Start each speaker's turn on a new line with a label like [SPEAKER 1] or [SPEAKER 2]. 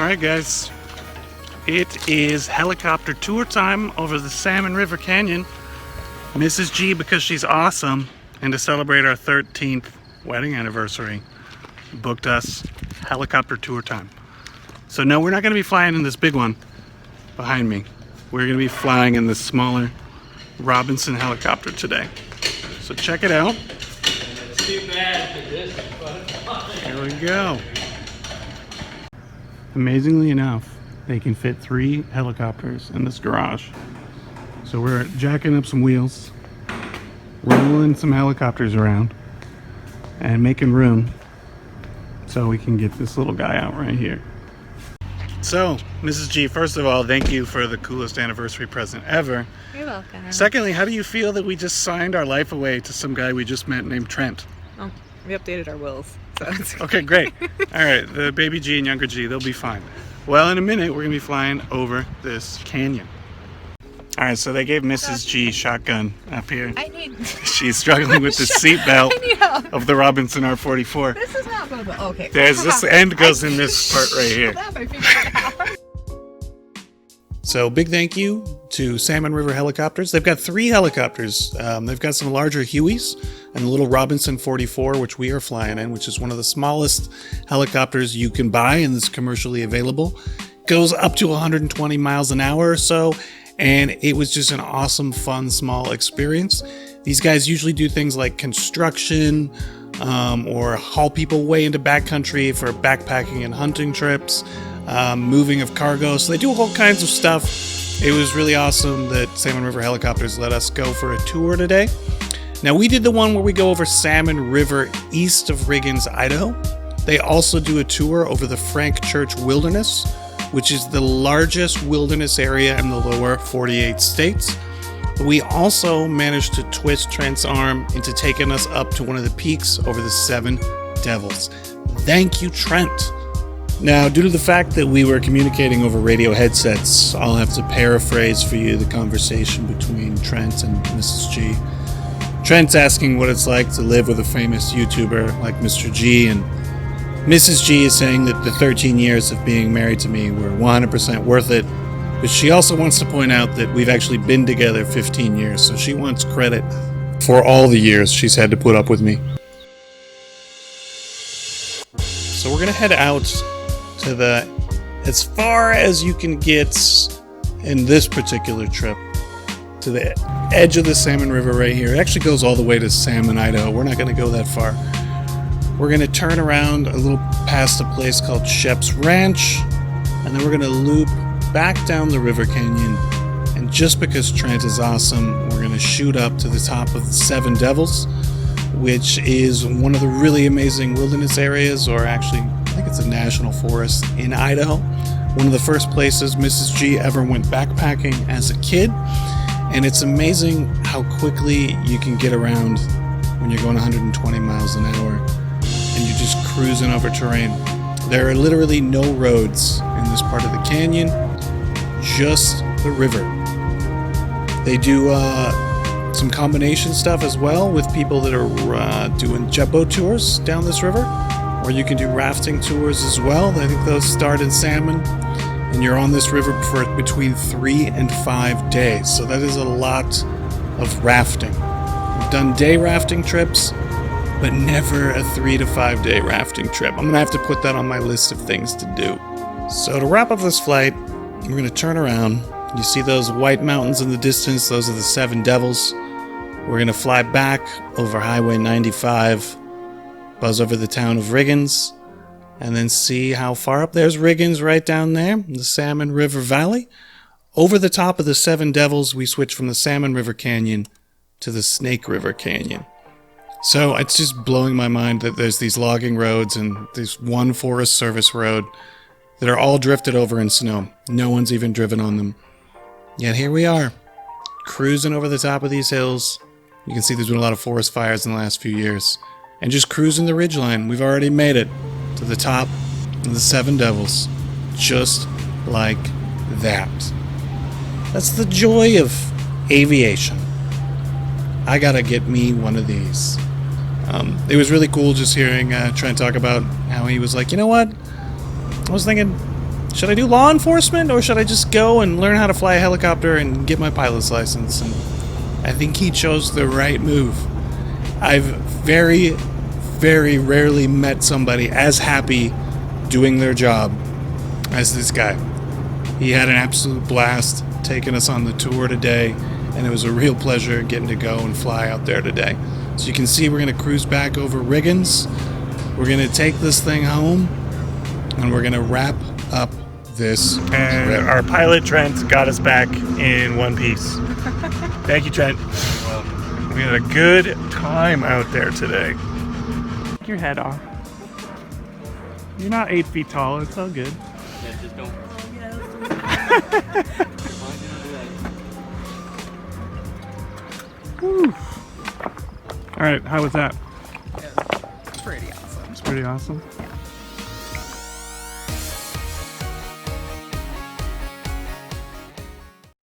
[SPEAKER 1] Alright guys, it is helicopter tour time over the Salmon River Canyon. Mrs. G, because she's awesome, and to celebrate our 13th wedding anniversary, booked us helicopter tour time. So no, we're not going to be flying in this big one behind me. We're going to be flying in this smaller Robinson helicopter today. So check it out.
[SPEAKER 2] It's too bad for this, but
[SPEAKER 1] here we go. Amazingly enough, they can fit 3 helicopters in this garage. So we're jacking up some wheels, rolling some helicopters around, and making room so we can get this little guy out right here. So, Mrs. G, first of all, thank you for the coolest anniversary present ever.
[SPEAKER 3] You're welcome.
[SPEAKER 1] Secondly, how do you feel that we just signed our life away to some guy we just met named Trent?
[SPEAKER 3] Oh, we updated our wills. So it's
[SPEAKER 1] okay, great. All right, the baby G and younger G, they'll be fine. Well, in a minute, we're going to be flying over this canyon. All right, so they gave Mrs. G shotgun up here. She's struggling with the seatbelt of the Robinson R44.
[SPEAKER 3] This is not going to okay.
[SPEAKER 1] There's this end goes in this part right here. So big thank you to Salmon River Helicopters. They've got 3 helicopters. They've got some larger Hueys and the little Robinson 44, which we are flying in, which is one of the smallest helicopters you can buy and is commercially available. Goes up to 120 miles an hour or so, and it was just an awesome, fun, small experience. These guys usually do things like construction or haul people way into backcountry for backpacking and hunting trips. Moving of cargo, so they do all kinds of stuff. It was really awesome that Salmon River Helicopters let us go for a tour today. Now we did the one where we go over Salmon River east of Riggins, Idaho. They also do a tour over the Frank Church Wilderness, which is the largest wilderness area in the lower 48 states. We also managed to twist Trent's arm into taking us up to one of the peaks over the 7 Devils. Thank you, Trent. Now, due to the fact that we were communicating over radio headsets, I'll have to paraphrase for you the conversation between Trent and Mrs. G. Trent's asking what it's like to live with a famous YouTuber like Mr. G, and Mrs. G is saying that the 13 years of being married to me were 100% worth it, but she also wants to point out that we've actually been together 15 years, so she wants credit for all the years she's had to put up with me. So we're going to head out to the, as far as you can get in this particular trip, to the edge of the Salmon River right here. It actually goes all the way to Salmon, Idaho. We're not going to go that far. We're going to turn around a little past a place called Shep's Ranch, and then we're going to loop back down the river canyon. And just because Trent is awesome, we're going to shoot up to the top of the 7 Devils, which is one of the really amazing wilderness areas, or actually I think it's a national forest in Idaho. One of the first places Mrs. G ever went backpacking as a kid. And it's amazing how quickly you can get around when you're going 120 miles an hour and you're just cruising over terrain. There are literally no roads in this part of the canyon, just the river. They do some combination stuff as well with people that are doing jet boat tours down this river. Or you can do rafting tours as well. I think those start in Salmon, and you're on this river for between 3 and 5 days. So that is a lot of rafting. We've done day rafting trips, but never a 3 to 5 day rafting trip. I'm gonna have to put that on my list of things to do. So to wrap up this flight, we're gonna turn around. You see those white mountains in the distance? Those are the 7 Devils. We're gonna fly back over Highway 95, buzz over the town of Riggins, and then see how far up. There's Riggins right down there, the Salmon River Valley. Over the top of the 7 Devils, we switch from the Salmon River Canyon to the Snake River Canyon. So it's just blowing my mind that there's these logging roads and this one Forest Service road that are all drifted over in snow. No one's even driven on them. Yet here we are, cruising over the top of these hills. You can see there's been a lot of forest fires in the last few years. And just cruising the ridgeline. We've already made it to the top of the 7 Devils. Just like that. That's the joy of aviation. I gotta get me one of these. It was really cool just hearing Trent talk about how he was like, you know what? I was thinking should I do law enforcement or should I just go and learn how to fly a helicopter and get my pilot's license? And I think he chose the right move. I've very, very rarely met somebody as happy doing their job as this guy. He had an absolute blast taking us on the tour today, and it was a real pleasure getting to go and fly out there today. So you can see we're going to cruise back over Riggins. We're going to take this thing home, and we're going to wrap up this trip. Our pilot Trent got us back in one piece. Thank you, Trent. We had a good time out there today. Take your head off. You're not 8 feet tall. It's all good.
[SPEAKER 2] Yeah, just don't.
[SPEAKER 1] Woo. All right, how was that?
[SPEAKER 3] It's pretty awesome.
[SPEAKER 1] It's pretty awesome.